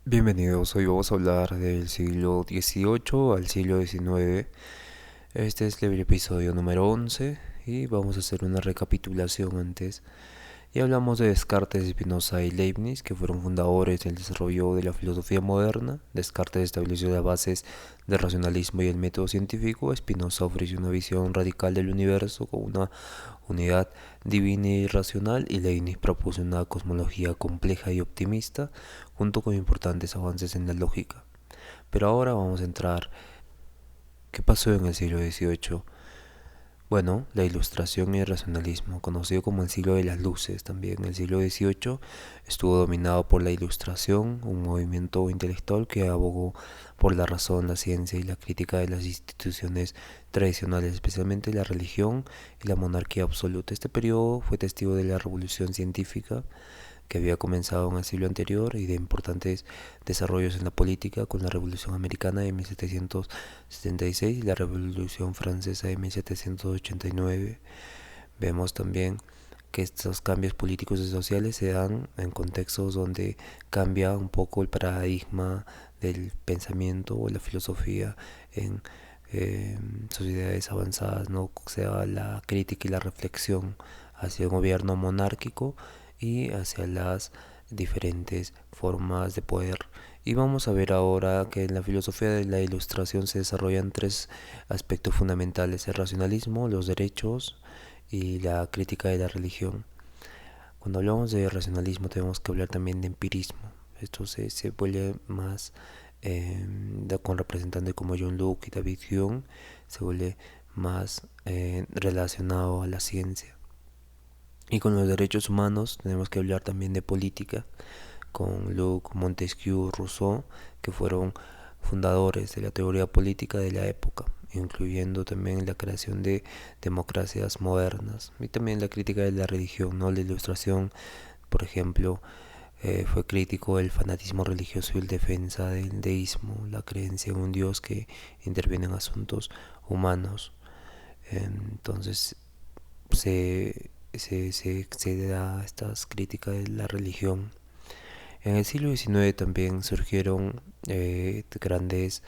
Bienvenidos, hoy vamos a hablar del siglo XVIII al siglo XIX. Este es el episodio número 11 y vamos a hacer una recapitulación antes. Y hablamos de Descartes, Spinoza y Leibniz, que fueron fundadores del desarrollo de la filosofía moderna. Descartes estableció las bases del racionalismo y el método científico. Spinoza ofreció una visión radical del universo con una unidad divina y racional, y Leibniz propuso una cosmología compleja y optimista, junto con importantes avances en la lógica. Pero ahora vamos a entrar. ¿Qué pasó en el siglo XVIII? Bueno, la Ilustración y el racionalismo, conocido como el siglo de las luces también. El siglo XVIII estuvo dominado por la Ilustración, un movimiento intelectual que abogó por la razón, la ciencia y la crítica de las instituciones tradicionales, especialmente la religión y la monarquía absoluta. Este periodo fue testigo de la revolución científica que había comenzado en el siglo anterior y de importantes desarrollos en la política con la Revolución Americana de 1776 y la Revolución Francesa de 1789. Vemos también que estos cambios políticos y sociales se dan en contextos donde cambia un poco el paradigma del pensamiento o la filosofía en sociedades avanzadas, ¿no? O sea, la crítica y la reflexión hacia un gobierno monárquico y hacia las diferentes formas de poder. Y vamos a ver ahora que en la filosofía de la Ilustración se desarrollan tres aspectos fundamentales: el racionalismo, los derechos y la crítica de la religión. Cuando hablamos de racionalismo tenemos que hablar también de empirismo. Esto se vuelve más con representantes como John Locke y David Hume, se vuelve más relacionado a la ciencia. Y con los derechos humanos tenemos que hablar también de política, con Locke, Montesquieu, Rousseau, que fueron fundadores de la teoría política de la época, incluyendo también la creación de democracias modernas y también la crítica de la religión, ¿no? La Ilustración, por ejemplo, fue crítico del fanatismo religioso y el defensa del deísmo, la creencia en un Dios que interviene en asuntos humanos. Entonces se da estas críticas de la religión. En el siglo XIX también surgieron grandes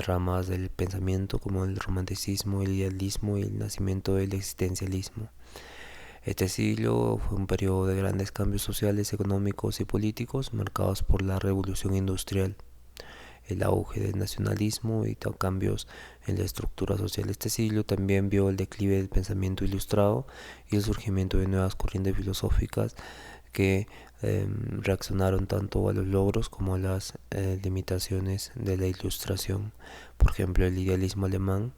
ramas del pensamiento como el romanticismo, el idealismo y el nacimiento del existencialismo. Este siglo fue un periodo de grandes cambios sociales, económicos y políticos marcados por la revolución industrial, el auge del nacionalismo y cambios en la estructura social. Este siglo también vio el declive del pensamiento ilustrado y el surgimiento de nuevas corrientes filosóficas que reaccionaron tanto a los logros como a las limitaciones de la Ilustración. Por ejemplo, el idealismo alemán,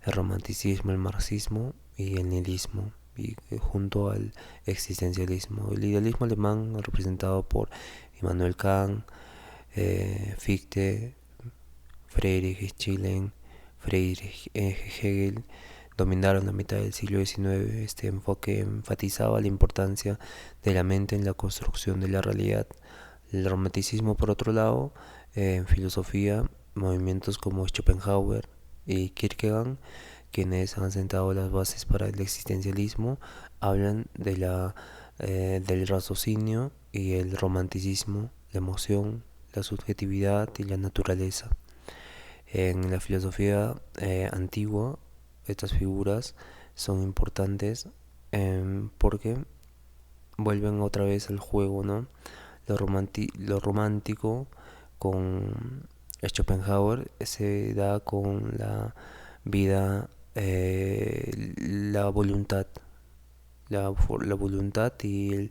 el romanticismo, el marxismo y el nihilismo, y junto al existencialismo. El idealismo alemán, representado por Immanuel Kant, Fichte, Friedrich Schiller, Friedrich Hegel, dominaron la mitad del siglo XIX. Este enfoque enfatizaba la importancia de la mente en la construcción de la realidad. El romanticismo, por otro lado, en filosofía, movimientos como Schopenhauer y Kierkegaard, quienes han sentado las bases para el existencialismo, hablan del raciocinio y el romanticismo, la emoción, la subjetividad y la naturaleza. En la filosofía antigua, estas figuras son importantes porque vuelven otra vez al juego, ¿no? Lo romántico con Schopenhauer se da con la vida, la voluntad, la voluntad y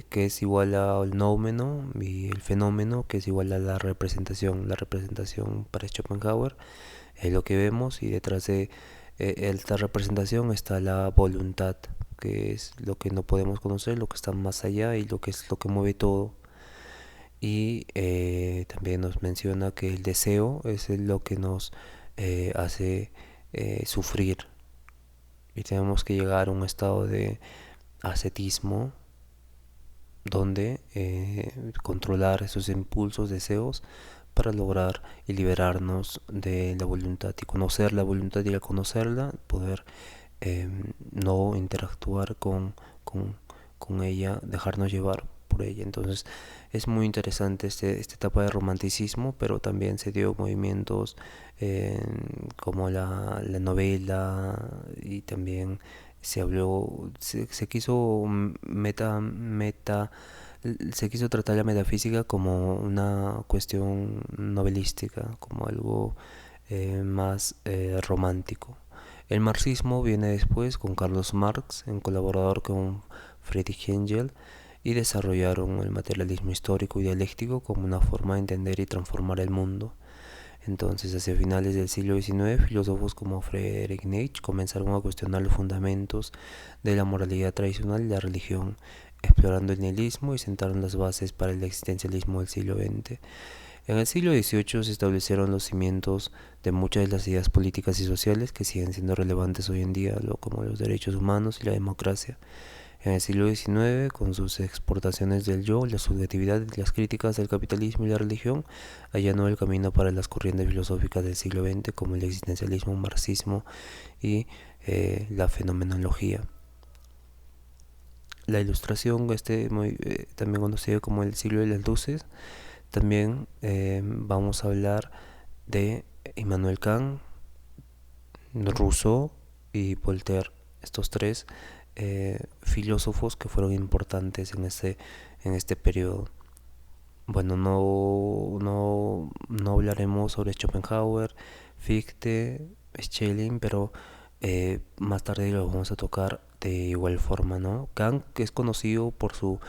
que es igual al nómeno, y el fenómeno que es igual a la representación. La representación para Schopenhauer es lo que vemos, y detrás de esta representación está la voluntad, que es lo que no podemos conocer, lo que está más allá y lo que es lo que mueve todo. Y también nos menciona que el deseo es lo que nos hace sufrir, y tenemos que llegar a un estado de ascetismo donde controlar esos impulsos, deseos, para lograr y liberarnos de la voluntad y conocer la voluntad, y al conocerla poder no interactuar con ella, dejarnos llevar por ella. Entonces es muy interesante esta etapa de romanticismo, pero también se dio movimientos como la novela, y también se quiso se quiso tratar la metafísica como una cuestión novelística, como algo más romántico. El marxismo viene después con Carlos Marx, en colaborador con Friedrich Engels, y desarrollaron el materialismo histórico y dialéctico como una forma de entender y transformar el mundo. Entonces, hacia finales del siglo XIX, filósofos como Friedrich Nietzsche comenzaron a cuestionar los fundamentos de la moralidad tradicional y la religión, explorando el nihilismo, y sentaron las bases para el existencialismo del siglo XX. En el siglo XVIII se establecieron los cimientos de muchas de las ideas políticas y sociales que siguen siendo relevantes hoy en día, como los derechos humanos y la democracia. En el siglo XIX, con sus exportaciones del yo, la subjetividad y las críticas del capitalismo y la religión, allanó el camino para las corrientes filosóficas del siglo XX, como el existencialismo, marxismo y la fenomenología. La ilustración, también conocido como el siglo de las luces. También vamos a hablar de Immanuel Kant, Rousseau y Voltaire, estos tres filósofos que fueron importantes en este periodo. Bueno, no hablaremos sobre Schopenhauer, Fichte, Schelling, pero más tarde lo vamos a tocar de igual forma, ¿no? Kant, que es conocido por su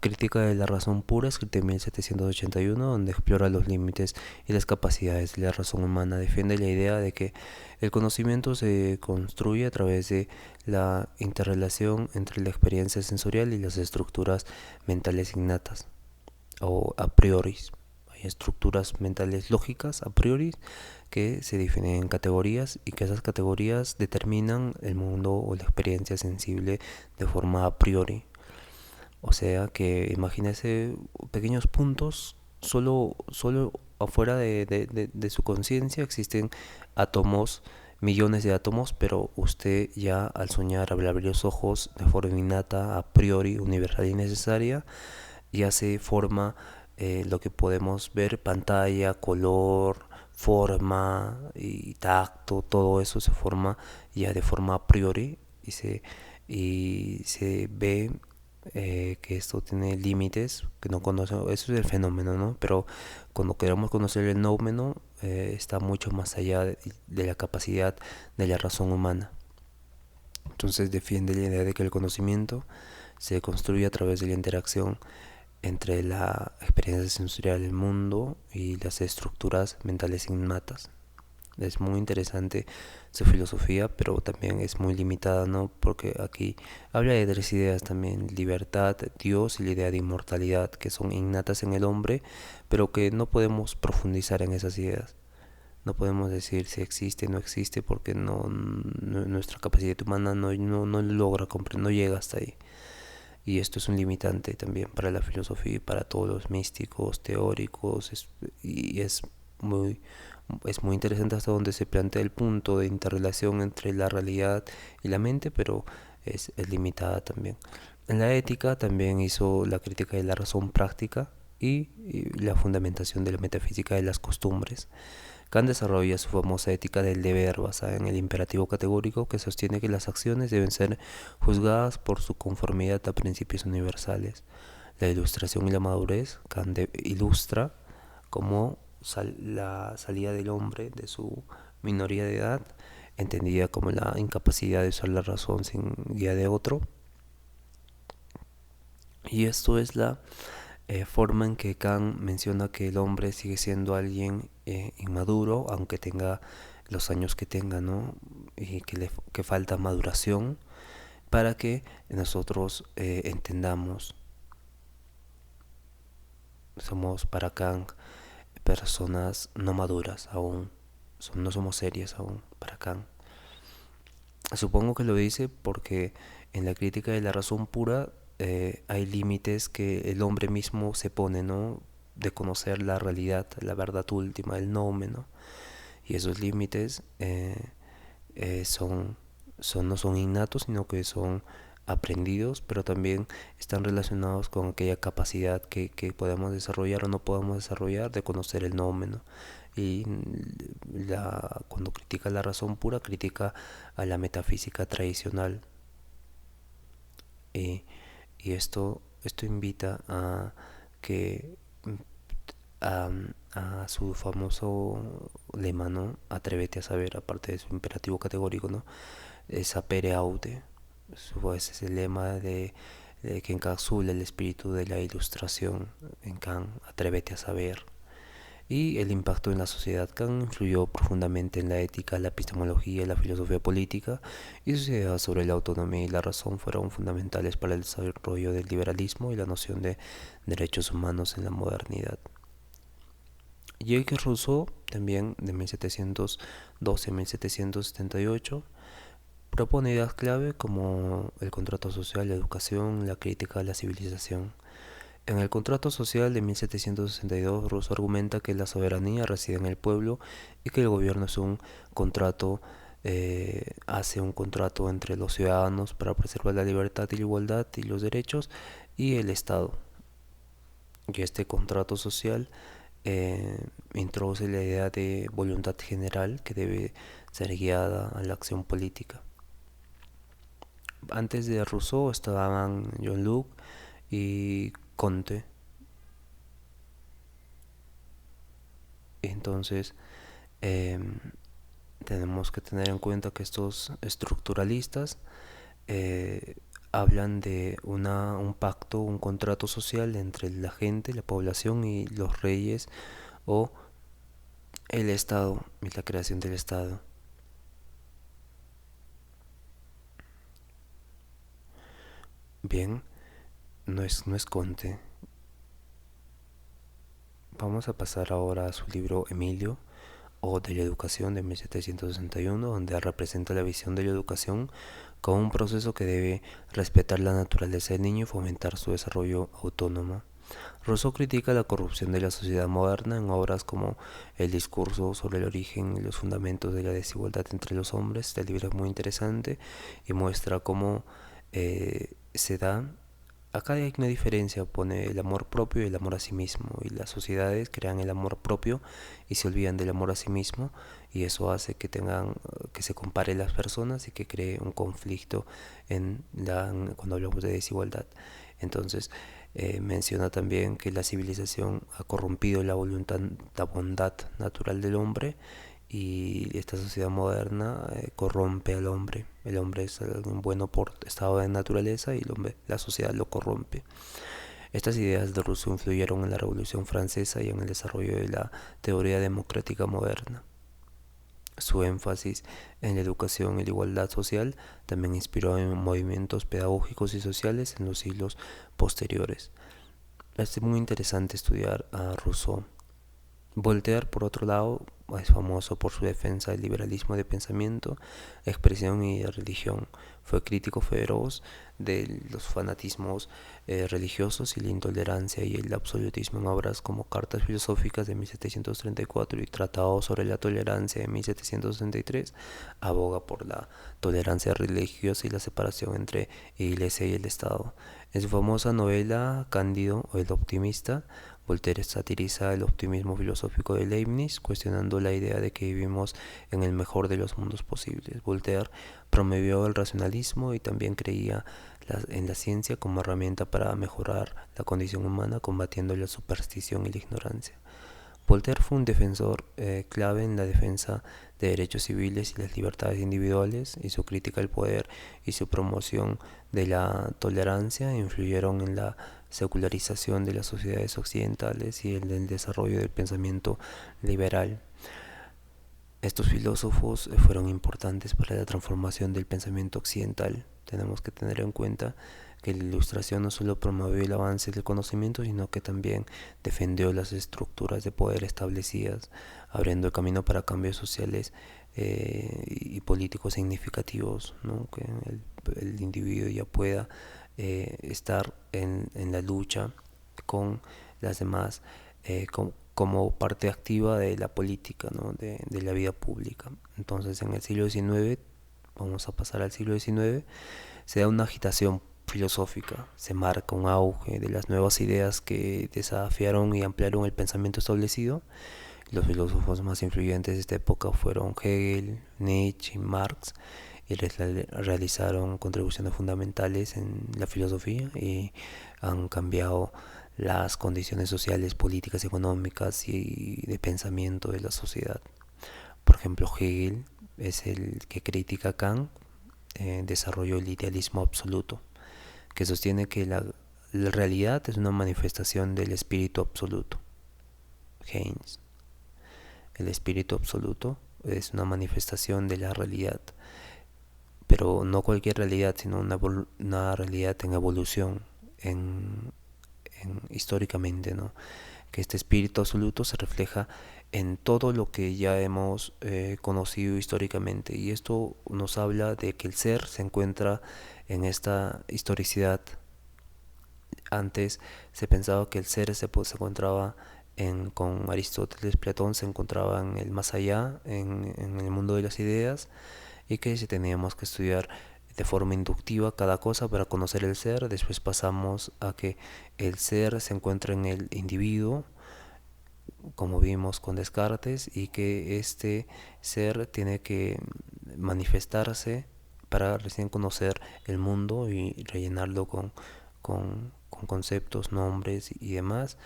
Crítica de la razón pura, escrita en 1781, donde explora los límites y las capacidades de la razón humana. Defiende la idea de que el conocimiento se construye a través de la interrelación entre la experiencia sensorial y las estructuras mentales innatas o a priori. Hay estructuras mentales lógicas a priori que se definen en categorías, y que esas categorías determinan el mundo o la experiencia sensible de forma a priori. O sea que imagínese pequeños puntos, solo afuera de su conciencia existen átomos, millones de átomos, pero usted ya al soñar, al abrir los ojos de forma innata, a priori, universal y necesaria, ya se forma lo que podemos ver: pantalla, color, forma y tacto. Todo eso se forma ya de forma a priori, y se ve que esto tiene límites que no conocemos. Eso es el fenómeno, ¿no? Pero cuando queremos conocer el nómeno, está mucho más allá de la capacidad de la razón humana. Entonces defiende la idea de que el conocimiento se construye a través de la interacción entre la experiencia sensorial del mundo y las estructuras mentales innatas. Es muy interesante su filosofía, pero también es muy limitada, ¿no? Porque aquí habla de tres ideas también: libertad, Dios y la idea de inmortalidad, que son innatas en el hombre, pero que no podemos profundizar en esas ideas. No podemos decir si existe o no existe, porque nuestra capacidad humana no logra comprender, no llega hasta ahí. Y esto es un limitante también para la filosofía y para todos los místicos, teóricos, y es muy interesante hasta donde se plantea el punto de interrelación entre la realidad y la mente, pero es limitada también. En la ética también hizo la crítica de la razón práctica y la fundamentación de la metafísica de las costumbres. Kant desarrolla su famosa ética del deber, basada en el imperativo categórico, que sostiene que las acciones deben ser juzgadas por su conformidad a principios universales. La ilustración y la madurez. Kant ilustra cómo la salida del hombre de su minoría de edad, entendida como la incapacidad de usar la razón sin guía de otro. Y esto es la forma en que Kant menciona que el hombre sigue siendo alguien inmaduro, aunque tenga los años que tenga, ¿no? Y que falta maduración para que nosotros entendamos. Somos para Kant personas no maduras aún, no somos serias aún para Kant. Supongo que lo dice porque en la crítica de la razón pura hay límites que el hombre mismo se pone, ¿no? De conocer la realidad, la verdad última, el nómeno. Y esos límites no son innatos, sino que son aprendidos, pero también están relacionados con aquella capacidad que podemos desarrollar o no podemos desarrollar de conocer el nómeno. Y cuando critica la razón pura, critica a la metafísica tradicional. Y, y esto invita a que a, a su famoso lema, ¿no? Atrévete a saber, aparte de su imperativo categórico, ¿no? Sapere aude. Ese es el lema de que encapsula el espíritu de la ilustración en Kant, atrévete a saber. Y el impacto en la sociedad. Kant influyó profundamente en la ética, la epistemología y la filosofía política, y sus ideas sobre la autonomía y la razón fueron fundamentales para el desarrollo del liberalismo y la noción de derechos humanos en la modernidad. Jacques Rousseau, también de 1712 a 1778, propone ideas clave como el contrato social, la educación, la crítica a la civilización. En el contrato social de 1762, Rousseau argumenta que la soberanía reside en el pueblo y que el gobierno es un contrato, hace un contrato entre los ciudadanos para preservar la libertad y la igualdad y los derechos y el Estado. Y este contrato social introduce la idea de voluntad general que debe ser guiada a la acción política. Antes de Rousseau estaban John Locke y Comte. Entonces tenemos que tener en cuenta que estos estructuralistas hablan de un pacto, un contrato social entre la gente, la población y los reyes o el Estado y la creación del Estado. Bien, no es Comte. Vamos a pasar ahora a su libro Emilio o de la educación de 1761, donde representa la visión de la educación como un proceso que debe respetar la naturaleza del niño y fomentar su desarrollo autónomo. Rousseau critica la corrupción de la sociedad moderna en obras como El discurso sobre el origen y los fundamentos de la desigualdad entre los hombres. Este libro es muy interesante y muestra cómo se da. Acá hay una diferencia, pone el amor propio y el amor a sí mismo, y las sociedades crean el amor propio y se olvidan del amor a sí mismo, y eso hace que se compare las personas y que cree un conflicto cuando hablamos de desigualdad. Entonces menciona también que la civilización ha corrompido la bondad natural del hombre, y esta sociedad moderna corrompe al hombre. El hombre es alguien bueno por estado de naturaleza y la sociedad lo corrompe. Estas ideas de Rousseau influyeron en la Revolución Francesa y en el desarrollo de la teoría democrática moderna. Su énfasis en la educación y la igualdad social también inspiró en movimientos pedagógicos y sociales en los siglos posteriores. Es muy interesante estudiar a Rousseau. Voltaire, por otro lado, es famoso por su defensa del liberalismo de pensamiento, expresión y de religión. Fue crítico feroz de los fanatismos religiosos y la intolerancia y el absolutismo en obras como Cartas filosóficas de 1734 y Tratado sobre la tolerancia de 1763. Aboga por la tolerancia religiosa y la separación entre Iglesia y el Estado. En su famosa novela Cándido o El optimista, Voltaire satiriza el optimismo filosófico de Leibniz, cuestionando la idea de que vivimos en el mejor de los mundos posibles. Voltaire promovió el racionalismo y también creía en la ciencia como herramienta para mejorar la condición humana, combatiendo la superstición y la ignorancia. Voltaire fue un defensor clave en la defensa de derechos civiles y las libertades individuales, y su crítica al poder y su promoción de la tolerancia influyeron en la secularización de las sociedades occidentales y en el desarrollo del pensamiento liberal. Estos filósofos fueron importantes para la transformación del pensamiento occidental. Tenemos que tener en cuenta que la Ilustración no solo promovió el avance del conocimiento, sino que también defendió las estructuras de poder establecidas, abriendo el camino para cambios sociales y políticos significativos, ¿no? Que el individuo ya pueda estar en la lucha con las demás, como parte activa de la política, ¿no? de la vida pública. Entonces en el siglo XIX vamos a pasar al siglo XIX, se da una agitación filosófica, se marca un auge de las nuevas ideas que desafiaron y ampliaron el pensamiento establecido. Los filósofos más influyentes de esta época fueron Hegel, Nietzsche y Marx, y realizaron contribuciones fundamentales en la filosofía y han cambiado las condiciones sociales, políticas, económicas y de pensamiento de la sociedad. Por ejemplo, Hegel es el que critica a Kant, desarrolló el idealismo absoluto, que sostiene que la realidad es una manifestación del espíritu absoluto. Heinz, el espíritu absoluto es una manifestación de la realidad, pero no cualquier realidad, sino una realidad en evolución, históricamente, ¿no? Que este espíritu absoluto se refleja en todo lo que ya hemos conocido históricamente, y esto nos habla de que el ser se encuentra en esta historicidad. Antes se pensaba que el ser se encontraba con Aristóteles, Platón se encontraba en el más allá, en el mundo de las ideas, y que si teníamos que estudiar de forma inductiva cada cosa para conocer el ser. Después pasamos a que el ser se encuentra en el individuo, como vimos con Descartes, y que este ser tiene que manifestarse para recién conocer el mundo y rellenarlo con conceptos, nombres y demás.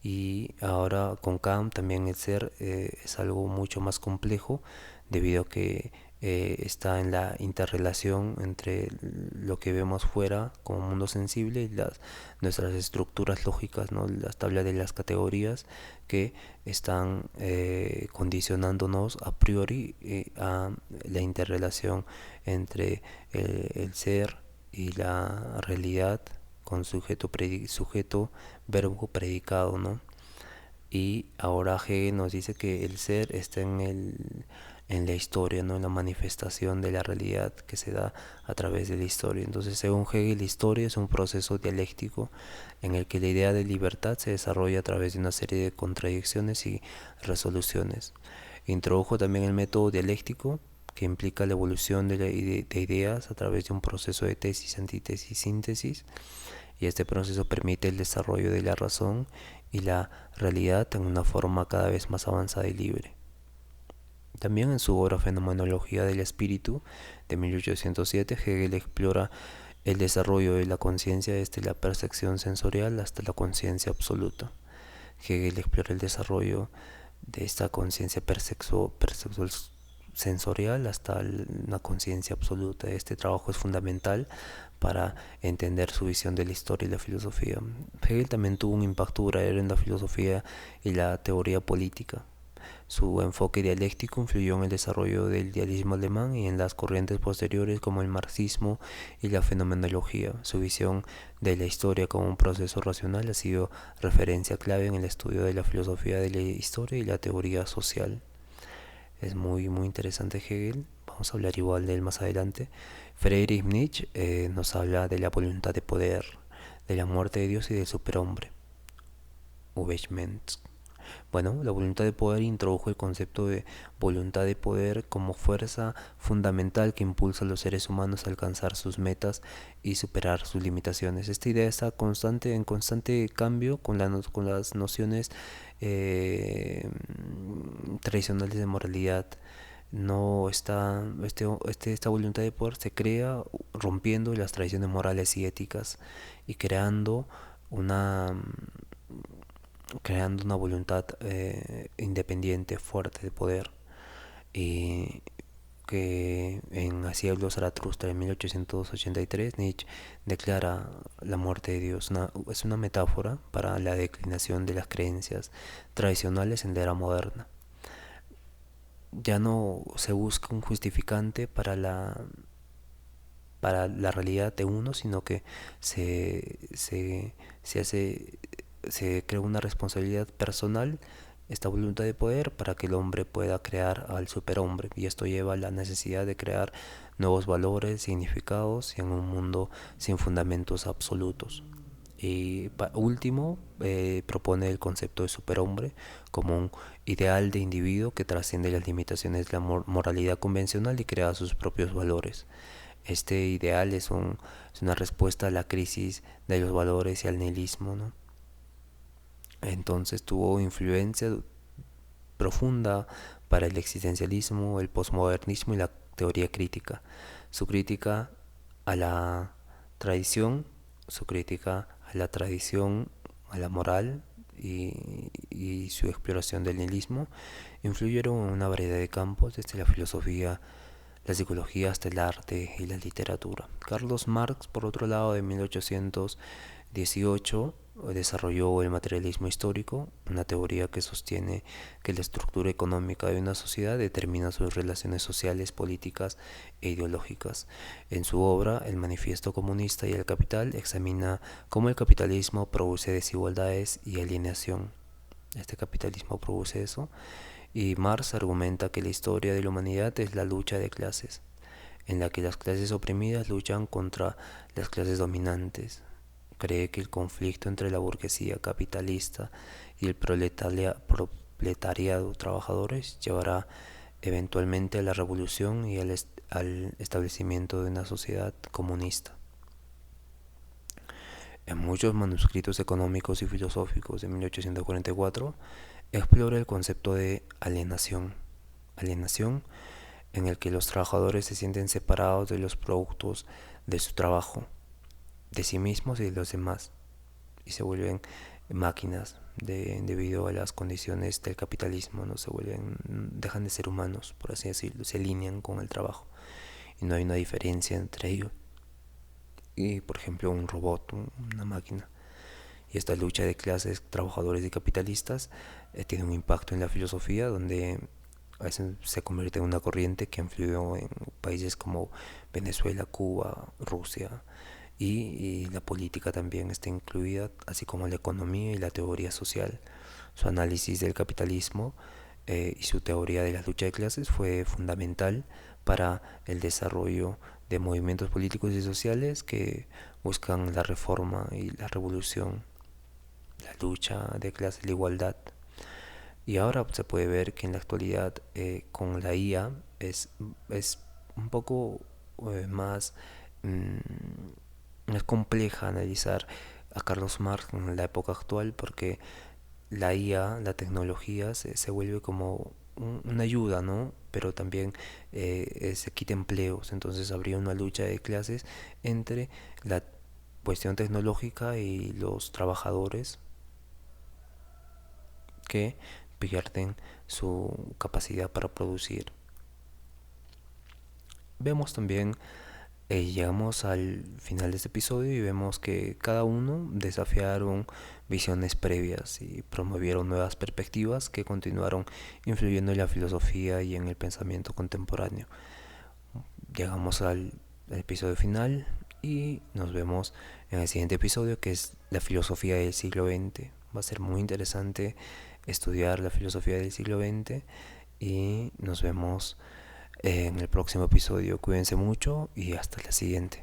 Y ahora con Kant también el ser es algo mucho más complejo, debido a que está en la interrelación entre lo que vemos fuera como mundo sensible y nuestras estructuras lógicas, ¿no? Las tablas de las categorías que están condicionándonos a priori a la interrelación entre el ser y la realidad, con sujeto, verbo, predicado, ¿no? Y ahora Hegel nos dice que el ser está en la historia, ¿no? En la manifestación de la realidad que se da a través de la historia. Entonces, según Hegel, la historia es un proceso dialéctico en el que la idea de libertad se desarrolla a través de una serie de contradicciones y resoluciones. Introdujo también el método dialéctico, que implica la evolución de ideas a través de un proceso de tesis, antítesis, síntesis, y este proceso permite el desarrollo de la razón y la realidad en una forma cada vez más avanzada y libre. También en su obra Fenomenología del Espíritu de 1807, Hegel explora el desarrollo de la conciencia desde la percepción sensorial hasta la conciencia absoluta. Hegel explora el desarrollo de esta conciencia perceptual sensorial hasta una conciencia absoluta. Este trabajo es fundamental para entender su visión de la historia y la filosofía. Hegel también tuvo un impacto duradero en la filosofía y la teoría política. Su enfoque dialéctico influyó en el desarrollo del idealismo alemán y en las corrientes posteriores como el marxismo y la fenomenología. Su visión de la historia como un proceso racional ha sido referencia clave en el estudio de la filosofía de la historia y la teoría social. Es muy interesante Hegel. Vamos a hablar igual de él más adelante. Friedrich Nietzsche nos habla de la voluntad de poder, de la muerte de Dios y del superhombre. Übermensch. Bueno, la voluntad de poder introdujo el concepto de voluntad de poder como fuerza fundamental que impulsa a los seres humanos a alcanzar sus metas y superar sus limitaciones. Esta idea está en constante cambio con las nociones tradicionales de moralidad. No está esta voluntad de poder se crea rompiendo las tradiciones morales y éticas y creando una voluntad independiente, fuerte de poder, y que en Así habló Zaratustra en 1883 Nietzsche declara la muerte de Dios. Es una metáfora para la declinación de las creencias tradicionales en la era moderna. Ya no se busca un justificante para la realidad de uno, sino que se crea una responsabilidad personal, esta voluntad de poder, para que el hombre pueda crear al superhombre, y esto lleva a la necesidad de crear nuevos valores, significados en un mundo sin fundamentos absolutos. Y último, propone el concepto de superhombre como un ideal de individuo que trasciende las limitaciones de la moralidad convencional y crea sus propios valores. Este ideal es una respuesta a la crisis de los valores y al nihilismo, ¿no? Entonces tuvo influencia profunda para el existencialismo, el posmodernismo y la teoría crítica. Su crítica a la tradición, su crítica a la tradición, a la moral y su exploración del nihilismo influyeron en una variedad de campos, desde la filosofía, la psicología hasta el arte y la literatura. Carlos Marx, por otro lado, de 1818, desarrolló el materialismo histórico, una teoría que sostiene que la estructura económica de una sociedad determina sus relaciones sociales, políticas e ideológicas. En su obra, El Manifiesto Comunista y el Capital, examina cómo el capitalismo produce desigualdades y alienación. Este capitalismo produce eso. Y Marx argumenta que la historia de la humanidad es la lucha de clases, en la que las clases oprimidas luchan contra las clases dominantes. Cree que el conflicto entre la burguesía capitalista y el proletariado trabajadores llevará eventualmente a la revolución y al establecimiento de una sociedad comunista. En muchos manuscritos económicos y filosóficos de 1844 explora el concepto de alienación en el que los trabajadores se sienten separados de los productos de su trabajo, de sí mismos y de los demás, y se vuelven máquinas debido a las condiciones del capitalismo, no se vuelven, dejan de ser humanos, por así decirlo, se alinean con el trabajo y no hay una diferencia entre ellos y, por ejemplo, un robot, una máquina. Y esta lucha de clases, trabajadores y capitalistas, tiene un impacto en la filosofía, donde a veces se convierte en una corriente que influyó en países como Venezuela, Cuba, Rusia, y la política también está incluida, así como la economía y la teoría social. Su análisis del capitalismo y su teoría de la lucha de clases fue fundamental para el desarrollo de movimientos políticos y sociales que buscan la reforma y la revolución, la lucha de clases, la igualdad. Y ahora se puede ver que en la actualidad con la IA es un poco más, es compleja analizar a Carlos Marx en la época actual, porque la IA, la tecnología, se vuelve como una ayuda, ¿no? Pero también se quita empleos, entonces habría una lucha de clases entre la cuestión tecnológica y los trabajadores que pierden su capacidad para producir. Vemos también, llegamos al final de este episodio y vemos que cada uno desafiaron visiones previas y promovieron nuevas perspectivas que continuaron influyendo en la filosofía y en el pensamiento contemporáneo. Llegamos al episodio final y nos vemos en el siguiente episodio, que es la filosofía del siglo XX. Va a ser muy interesante estudiar la filosofía del siglo XX y nos vemos en el próximo episodio. Cuídense mucho y hasta la siguiente.